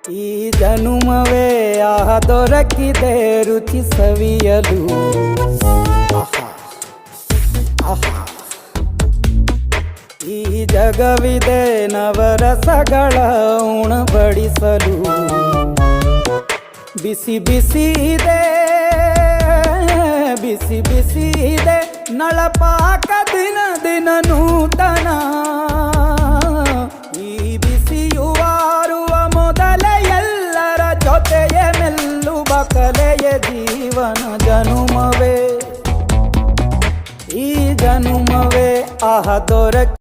ಈ ಜನುಮವೇ ಆಹ ದೊರಕಿದೆ ರುಚಿ ಸವಿಯಲು. ಆಹಾ ಆಹಾ, ಈ ಜಗವಿದೆ ನವರಸಗಳ ಉಣಬಡಿಸಲು. ಬಿಸಿ ಬಿಸಿ ಇದೆ, ಬಿಸಿ ಬಿಸಿ ಇದೆ ನಳಪಾಕ ದಿನ ದಿನ ನೂತನ. ಈ ಬಿಸಿಯುವಾರುವ ಮೊದಲೇ ಎಲ್ಲರ ಜೊತೆಯೇ ಮೆಲ್ಲುವ ಕಲೆಯ ಜೀವನ ಜನುಮವೇ. ಈ ಜನುಮವೇ ಆಹ ದೊರಕಿ